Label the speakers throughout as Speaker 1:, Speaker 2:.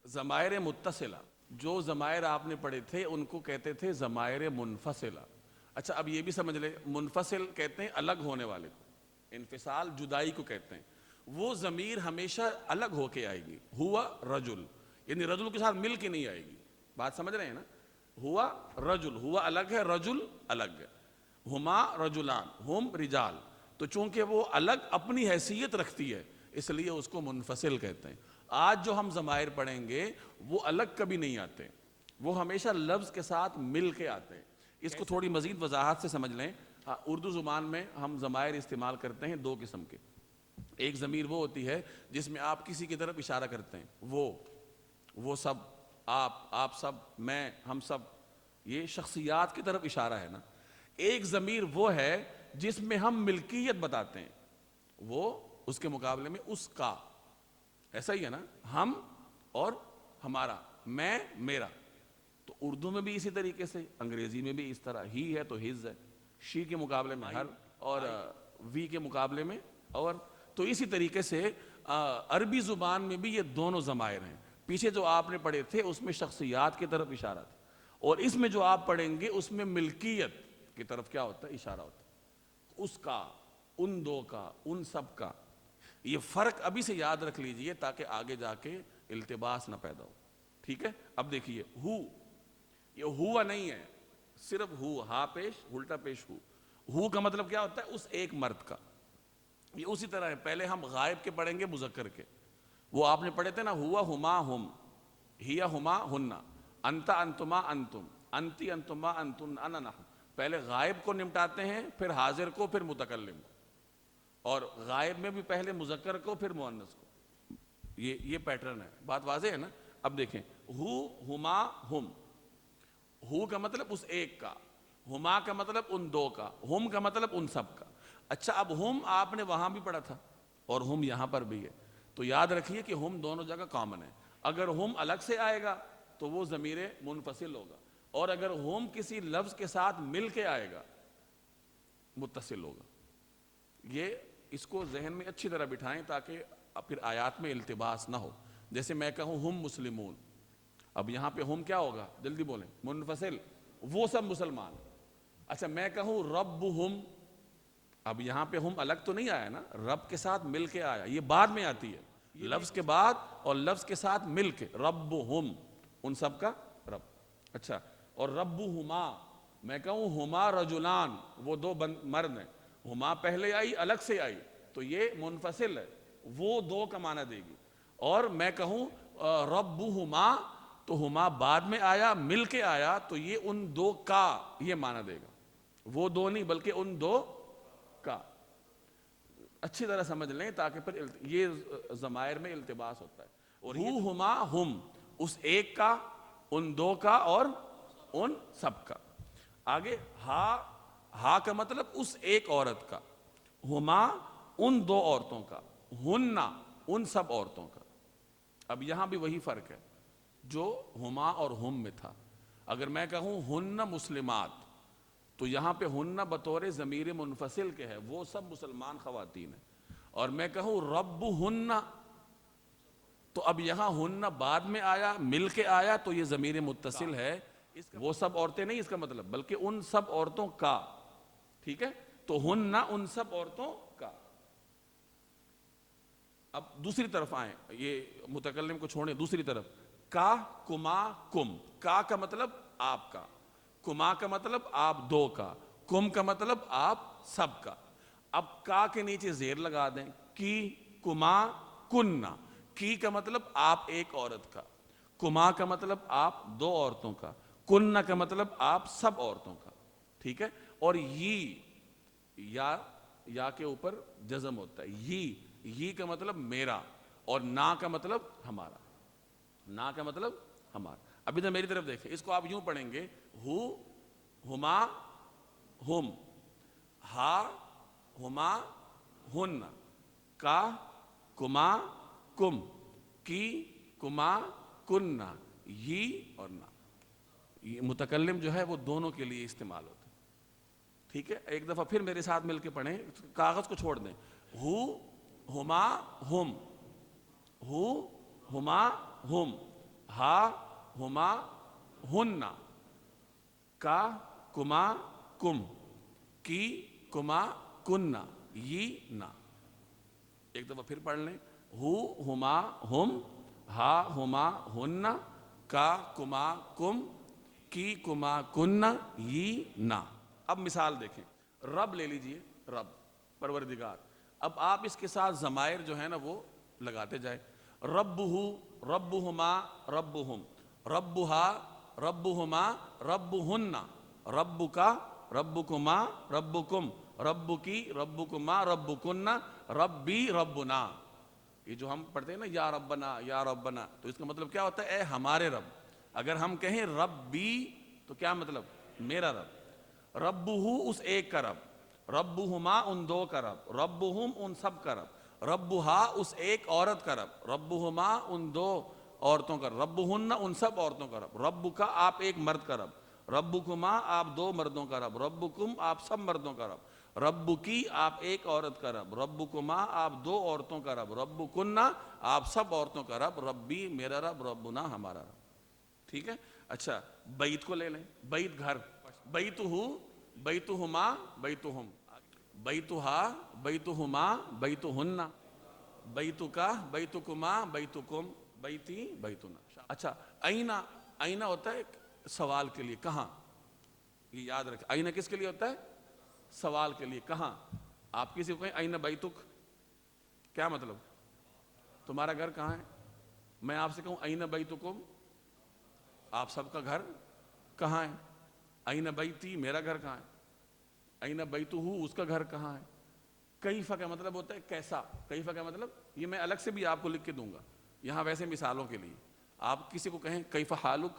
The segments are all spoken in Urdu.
Speaker 1: ضمائر متصلہ، جو ضمائر آپ نے پڑھے تھے ان کو کہتے تھے ضمائر منفصلہ۔ اچھا اب یہ بھی سمجھ لیں، منفصل کہتے ہیں الگ ہونے والے کو، انفصال جدائی کو کہتے ہیں۔ وہ ضمیر ہمیشہ الگ ہو کے آئے گی، ہوا رجل، یعنی رجل کے ساتھ مل کے نہیں آئے گی۔ بات سمجھ رہے ہیں نا؟ ہوا رجل، ہوا الگ ہے، رجل الگ ہے۔ ہما رجلان، ہم رجال، تو چونکہ وہ الگ اپنی حیثیت رکھتی ہے اس لیے اس کو منفصل کہتے ہیں۔ آج جو ہم ضمائر پڑھیں گے وہ الگ کبھی نہیں آتے، وہ ہمیشہ لفظ کے ساتھ مل کے آتے ہیں۔ اس کو تھوڑی مزید وضاحت سے سمجھ لیں۔ اردو زبان میں ہم ضمائر استعمال کرتے ہیں دو قسم کے۔ ایک ضمیر وہ ہوتی ہے جس میں آپ کسی کی طرف اشارہ کرتے ہیں، وہ سب، آپ سب، میں، ہم سب، یہ شخصیات کی طرف اشارہ ہے نا۔ ایک ضمیر وہ ہے جس میں ہم ملکیت بتاتے ہیں، وہ اس کے مقابلے میں اس کا، ایسا ہی ہے نا، ہم اور ہمارا، میں میرا۔ تو اردو میں بھی اسی طریقے سے، انگریزی میں بھی اس طرح، ہی ہے تو ہز ہے، شی کے مقابلے میں ہر، اور وی کے مقابلے میں اور۔ تو اسی طریقے سے عربی زبان میں بھی یہ دونوں ضمائر ہیں۔ پیچھے جو آپ نے پڑھے تھے اس میں شخصیات کی طرف اشارہ تھا، اور اس میں جو آپ پڑھیں گے اس میں ملکیت کی طرف کیا ہوتا ہے؟ اشارہ ہوتا ہے، اس کا، ان دو کا، ان سب کا۔ یہ فرق ابھی سے یاد رکھ لیجئے تاکہ آگے جا کے التباس نہ پیدا ہو، ٹھیک ہے؟ اب دیکھیے، یہ ہوا نہیں ہے، صرف ہو، ہا پیش، الٹا پیش ہو کا مطلب کیا ہوتا ہے؟ اس ایک مرد کا۔ یہ اسی طرح ہے، پہلے ہم غائب کے پڑھیں گے مذکر کے، وہ آپ نے پڑھے تھے نا، ہوا ہما ہم، ہیا ہما ہننا، انتا انتما انتم، انتی انتما انتن انا نحن۔ پہلے غائب کو نمٹاتے ہیں، پھر حاضر کو، پھر متکلم کو، اور غائب میں بھی پہلے مذکر کو پھر مؤنث کو۔ یہ پیٹرن ہے، بات واضح ہے نا؟ اب دیکھیں، ہما ہم، ہو کا مطلب اس ایک کا، ہما کا مطلب ان دو کا، ہم کا مطلب ان سب کا۔ اچھا اب ہم آپ نے وہاں بھی پڑھا تھا اور ہم یہاں پر بھی ہے، تو یاد رکھیے کہ ہم دونوں جگہ کامن ہے۔ اگر ہم الگ سے آئے گا تو وہ ضمیر منفصل ہوگا، اور اگر ہم کسی لفظ کے ساتھ مل کے آئے گا متصل ہوگا۔ یہ اس کو ذہن میں اچھی طرح بٹھائیں تاکہ پھر آیات میں التباس نہ ہو۔ جیسے میں کہوں ہم مسلمون، اب یہاں پہ ہم کیا ہوگا؟ جلدی بولیں، منفصل، وہ سب مسلمان۔ اچھا میں کہوں رب ہم، اب یہاں پہ ہم الگ تو نہیں آیا نا، رب کے ساتھ مل کے آیا، یہ بعد میں آتی ہے، لفظ کے بعد اور لفظ کے ساتھ مل کے، رب ہم، ان سب کا رب۔ اچھا اور رب ہما، میں کہوں ہما رجلان، وہ دو مرد ہیں، ہما پہلے آئی، الگ سے آئی، تو یہ منفصل ہے، وہ دو کا معنی دے گی۔ اور میں کہوں رب ہما، تو ہما بعد میں آیا، مل کے آیا، تو یہ ان دو کا یہ معنی دے گا، وہ دو نہیں بلکہ ان دو کا۔ اچھی طرح سمجھ لیں تاکہ پھر یہ ضمائر میں التباس ہوتا ہے۔ اور ہما ہم، اس ایک کا، ان دو کا، اور ان سب کا۔ آگے ہا کا مطلب اس ایک عورت کا، ہما ان دو عورتوں کا، ہننا ان سب عورتوں کا۔ اب یہاں بھی وہی فرق ہے جو ہما اور ہم میں تھا۔ اگر میں کہوں ہن مسلمات، تو یہاں پہ ہن بطور ضمیر منفصل کے ہے، وہ سب مسلمان خواتین ہیں۔ اور میں کہوں رب ہن، تو اب یہاں ہن بعد میں آیا، مل کے آیا، تو یہ ضمیر متصل ہے، وہ سب عورتیں نہیں اس کا مطلب، بلکہ ان سب عورتوں کا، ٹھیک ہے؟ تو ہن ان سب عورتوں کا۔ اب دوسری طرف آئیں، یہ متکلم کو چھوڑیں، دوسری طرف، کا، کما، کم۔ کا مطلب آپ کا، کما کا مطلب آپ دو کا، کم کا مطلب آپ سب کا۔ اب کا کے نیچے زیر لگا دیں، کی، کما، کننا۔ کی کا مطلب آپ ایک عورت کا، کما کا مطلب آپ دو عورتوں کا، کننا کا مطلب آپ سب عورتوں کا، ٹھیک ہے؟ اور یا کے اوپر جزم ہوتا ہے، یہ کا مطلب میرا، اور نا کا مطلب ہمارا، نا کا مطلب ہمارا۔ اب ادھر میری طرف دیکھیں، اس کو آپ یوں پڑھیں گے، ہما ہم، ہا ہما ہن، کا کما کم، کی کما کننا، یہ اور نا۔ یہ متکلم جو ہے وہ دونوں کے لیے استعمال ہوتا ہے، ٹھیک ہے؟ ایک دفعہ پھر میرے ساتھ مل کے پڑھیں، کاغذ کو چھوڑ دیں، ہما ہم، ہما ہم، ہا ہما ہن، کا کما کم، کی کما کن، یہ نا. ایک دفعہ پھر پڑھ لیں. ہو ہما ہم، ہا ہما ہن، کا کما کم، کی کما کن، یہ نا. اب مثال دیکھیں. رب لے لیجئے، رب پروردگار. اب آپ اس کے ساتھ ضمائر جو ہے نا وہ لگاتے جائیں. ربہ، ربہما، ربہم، ربہا، ربہما، ربہن، ربکا، ربکما، ربکم، ربکی، ربکما، ربکن، ربی، ربنا. یہ جو ہم پڑھتے ہیں نا یا ربنا یا ربنا، تو اس کا مطلب کیا ہوتا ہے؟ اے ہمارے رب. اگر ہم کہیں ربی تو کیا مطلب؟ میرا رب. ربہ اس ایک کا رب، ربہما ان دو کا رب، ربہم ان سب کا رب، ربہا اس ایک عورت کا رب، ربہما ان دو عورتوں کا رب، ربہن ان سب عورتوں کا رب، ربکا آپ ایک مرد کا رب، ربکما آپ دو مردوں کا رب، ربکم آپ سب مردوں کا رب، ربکی آپ ایک عورت کا رب، ربکما آپ دو عورتوں کا رب، ربکن آپ سب عورتوں کا رب، ربی میرا رب، ربنا ہمارا رب. ٹھیک ہے. اچھا بیت کو لے لیں. بیت گھر. بیتہ، بیتہما، بیتہم، بیتہا، بیتہما، بیتہن، بیتکا، بیتکما، بیتکم، بیتی، بیتنا. اچھا اینا، اینا ہوتا ہے ایک سوال کے لیے، کہاں. یہ یاد رکھیں. اینا کس کے لیے ہوتا ہے؟ سوال کے لیے، کہاں. آپ کسی کو کہیں اینا بیتک، کیا مطلب؟ تمہارا گھر کہاں ہے. میں آپ سے کہوں اینا بیتکم، آپ سب کا گھر کہاں ہے. اینا بیتی میرا گھر کہاں ہے. اینا بیتہ اس کا گھر کہاں ہے. کیفہ کا مطلب ہوتا ہے کیسا. کیفہ کا مطلب یہ میں الگ سے بھی آپ کو لکھ کے دوں گا یہاں ویسے مثالوں کے لیے. آپ کسی کو کہیں کیفہ حالک،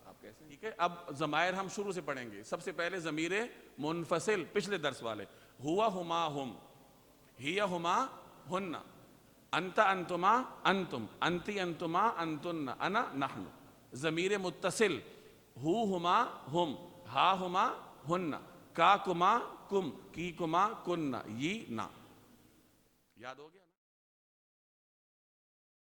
Speaker 1: آپ کیسے. ٹھیک ہے. اب ضمائر ہم شروع سے پڑھیں گے. سب سے پہلے ضمیر منفصل پچھلے درس والے. ہوا ہما ہم، ہی ہما ہن، انت انتما انتم، انتی انتما انتن، انا نحن. ضمیر متصل ہو ہما ہم، ہا ہما ہن، کا کما کم، کی کما کن، یہ نا. یاد ہو گیا نا.